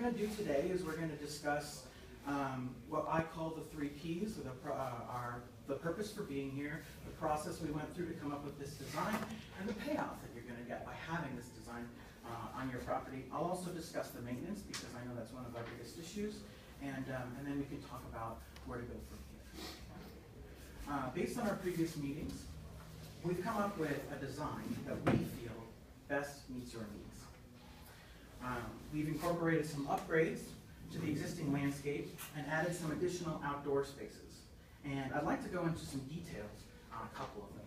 going to do today is we're going to discuss what I call the 3 Ps, the purpose for being here, the process we went through to come up with this design, and the payoff that you're going to get by having this design on your property. I'll also discuss the maintenance because I know that's one of our biggest issues, and then we can talk about where to go from here. Based on our previous meetings, we've come up with a design that we feel best meets your needs. We've incorporated some upgrades to the existing landscape and added some additional outdoor spaces. And I'd like to go into some details on a couple of them.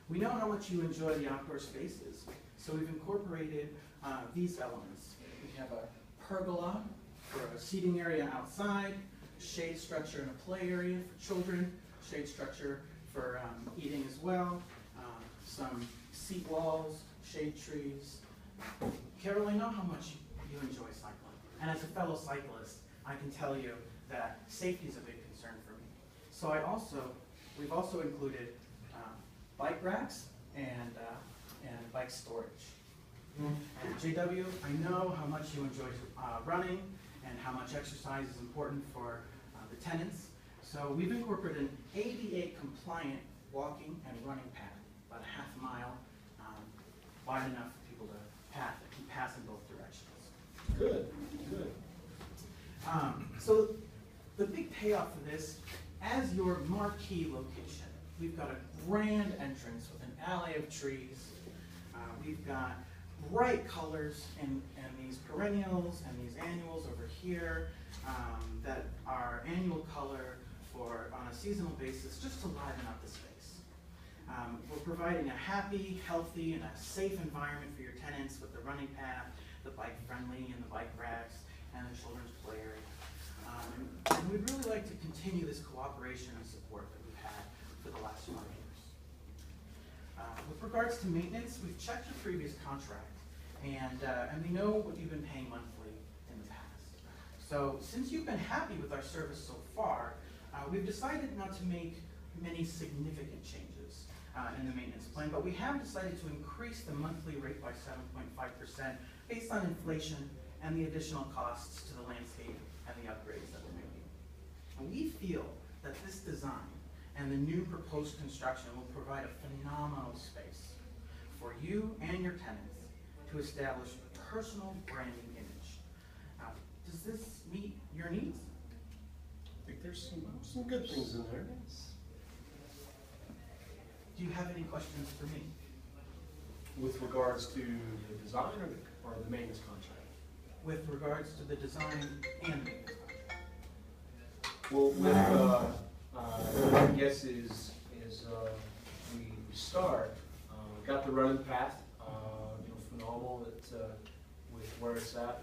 We know how much you enjoy the outdoor spaces, so we've incorporated these elements. We have a pergola for a seating area outside, shade structure and a play area for children, shade structure for eating as well, some seat walls, shade trees. Carol, I know how much you enjoy cycling, and as a fellow cyclist, I can tell you that safety is a big concern for me. So we've also included bike racks and bike storage. And JW, I know how much you enjoy running and how much exercise is important for the tenants. So we've incorporated an ADA compliant walking and running path, about a half mile, wide enough for people to pass in both directions. Good, good. So the big payoff for this, as your marquee location, we've got a grand entrance with an alley of trees. We've got bright colors in these perennials and these annuals over here that are annual color on a seasonal basis just to liven up the space. We're providing a happy, healthy, and a safe environment for your tenants with the running path, the bike-friendly, and the bike racks, and the children's play area. And we'd really like to continue this cooperation and support that we've had for the last 5 years. With regards to maintenance, we've checked your previous contract, and we know what you've been paying monthly in the past. So since you've been happy with our service so far, we've decided not to make many significant changes in the maintenance plan, but we have decided to increase the monthly rate by 7.5% based on inflation and the additional costs to the landscape and the upgrades that we're making. And we feel that this design and the new proposed construction will provide a phenomenal space for you and your tenants to establish personal branding image. Does this meet your needs? I think there's some good things in there. Do you have any questions for me? With regards to the design or the maintenance contract? With regards to the design and the maintenance contract. Well, my guess is we start, got the running path, phenomenal with where it's at.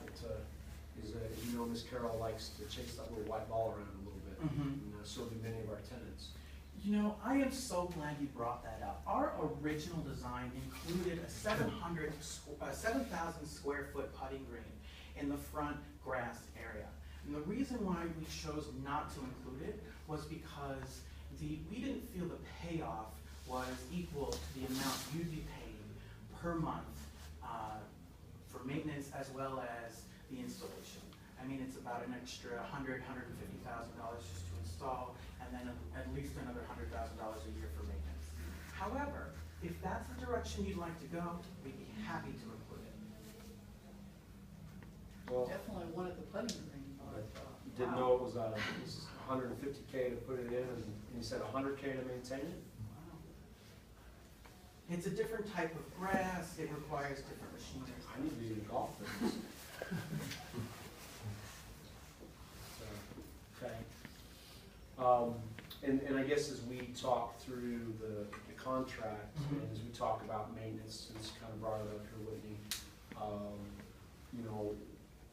You know, Miss Carol likes to chase that little white ball around a little bit, and so do many of our tenants. You know, I am so glad you brought that up. Our original design included a 7,000 square foot putting green in the front grass area. And the reason why we chose not to include it was because we didn't feel the payoff was equal to the amount you'd be paying per month for maintenance as well as the installation. I mean, it's about an extra $150,000 just to install, and then at least another $100,000 a year for maintenance. However, if that's the direction you'd like to go, we'd be happy to include it. Well, Definitely wanted the putting green. didn't know it was $150K to put it in, and you said $100K to maintain it? Wow. It's a different type of grass. It requires different machinery. I need to be in golf business. Okay. And I guess as we talk through the contract, and as we talk about maintenance, since kind of brought it up here, Whitney, you know,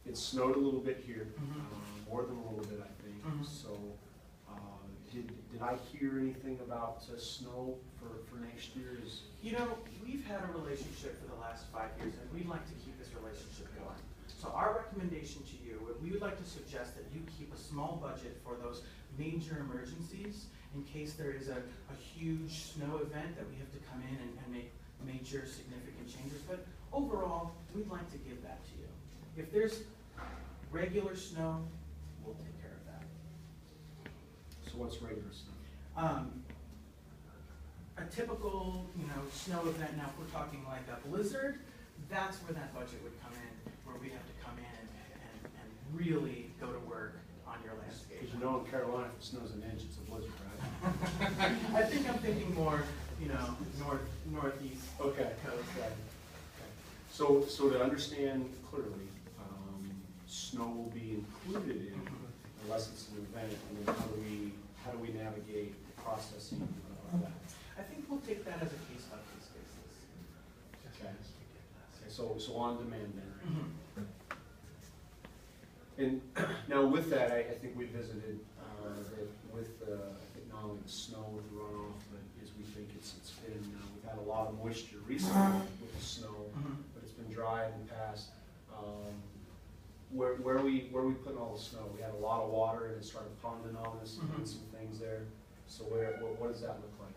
it snowed a little bit here, more than a little bit, I think. So, did I hear anything about snow for next year? You know, we've had a relationship for the last 5 years, and we'd like to keep this relationship going. So our recommendation to you, we would like to suggest that you keep a small budget for those major emergencies in case there is a huge snow event that we have to come in and make major significant changes. But overall, we'd like to give that to you. If there's Regular snow, we'll take care of that. So what's regular snow? A typical, snow event, now if we're talking like a blizzard, that's where that budget would come in, where we have to come in and really go to work on your landscape. Because in Carolina, if it snows an inch, it's a blizzard, right? I think I'm thinking more, northeast Okay. coast. Okay. So to understand clearly, snow will be included in, unless it's an event, and then how do we navigate the processing of that? I think we'll take that as a case-by-case basis. Okay. So on demand then. Mm-hmm. And now with that, I think we visited that with I think not only the snow and the runoff, but as we think it's been, we've had a lot of moisture recently with the snow, but it's been dry in the past. Where are we putting all the snow? We had a lot of water and it started ponding on us and did some things there. So what does that look like?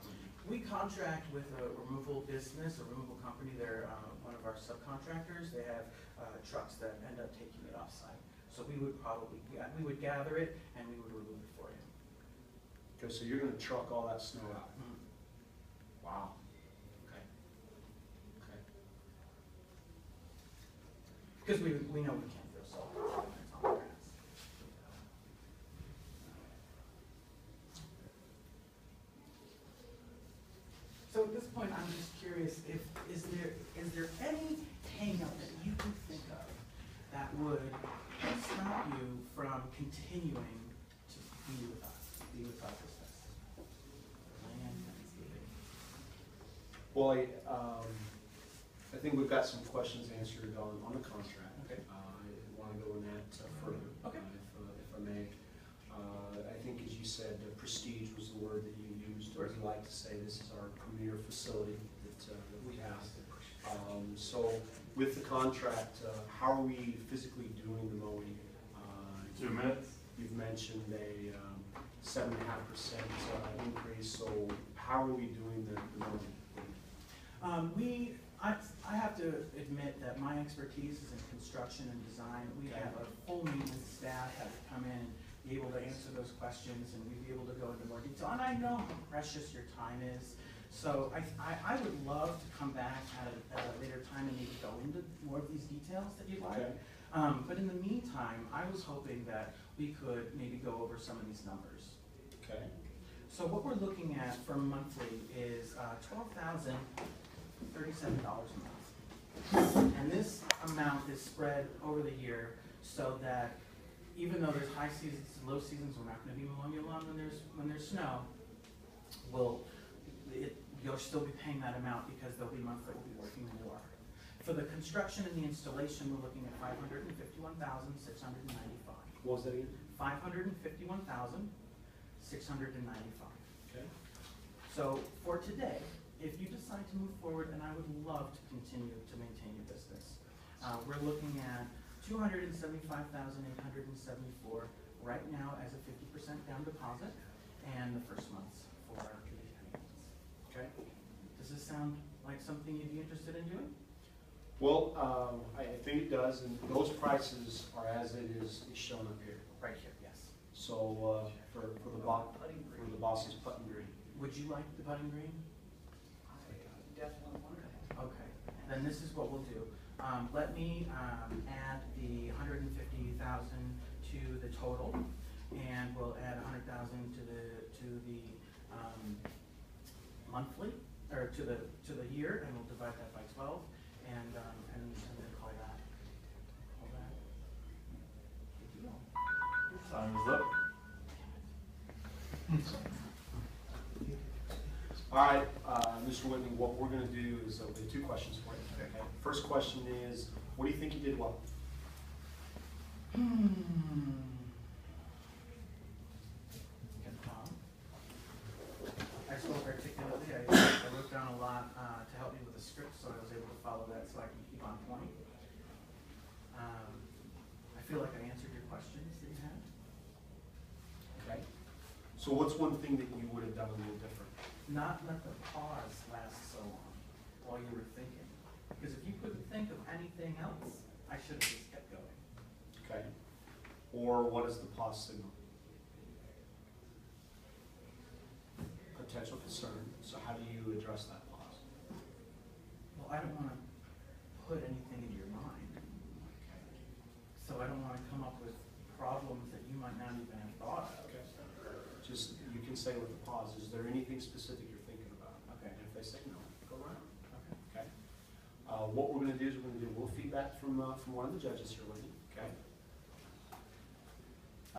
We contract with a removal business, a removal company. They're one of our subcontractors. They have trucks that end up taking it off-site. So we would gather it and we would remove it for you. Okay, so you're gonna truck all that snow out? Wow. Okay. Okay. Because we know we can't throw salt when it's on the grass. So at this point, I'm just curious, is there any hang-up that you can think of that would stop you from continuing to be with our business? Land landscaping. Well, I think we've got some questions answered on the contract. Okay. I want to go in that further, Okay. if I may. I think, as you said, prestige was the word that you used. Or we like to say this is our premier facility that we have. So with the contract, how are we physically doing the mowing? 2 minutes. You've mentioned a 7.5% increase. So how are we doing the mowing? I have to admit that my expertise is in construction and design. We have a full maintenance staff that would come in and be able to answer those questions, and we'd be able to go into more detail. And I know how precious your time is. So I would love to come back at a later time and maybe go into more of these details that you'd like. Okay. But in the meantime, I was hoping that we could maybe go over some of these numbers. Okay. So what we're looking at for monthly is $12,037 a month. And this amount is spread over the year so that even though there's high seasons and low seasons, we're not going to be mowing your lawn when there's snow. You'll still be paying that amount because there'll be months that we'll be working more. For the construction and the installation, we're looking at $551,695. What was that again? $551,695. Okay. So for today, if you decide to move forward, and I would love to continue to maintain your business, we're looking at $275,874 right now as a 50% down deposit, and the first month's for the payments. Okay. Does this sound like something you'd be interested in doing? Well, I think it does, and those prices are as it is shown up here. Right here, yes. So for the boss's putting green. Would you like the putting green? Definitely want to. Okay, then this is what we'll do. Let me add the $150,000 to the total, and we'll add $100,000 to the monthly, or to the year, and we'll divide that by 12, and then call that. Good deal. Time is up. All right, Mr. Whitney, what we're going to do is we have 2 questions for you. Okay. First question is, what do you think you did well? I spoke articulately. I wrote down a lot to help me with the script, so I was able to follow that so I can keep on point. I feel like I answered your questions that you had. Okay. So what's one thing that you would have done a little different? Not let the pause last so long while you were thinking. Because if you couldn't think of anything else, I should have just kept going. Okay. Or what is the pause signal? Potential concern, so how do you address that pause? Well, I don't wanna put anything in your mind, so I don't wanna come up with problems that you might not even have thought of. Okay. Just, you can say with the pause, is there anything specific you're thinking about? Okay. And if they say no, go around. Okay. Okay. What we're gonna do is we're gonna do a little feedback from one of the judges here with you, okay?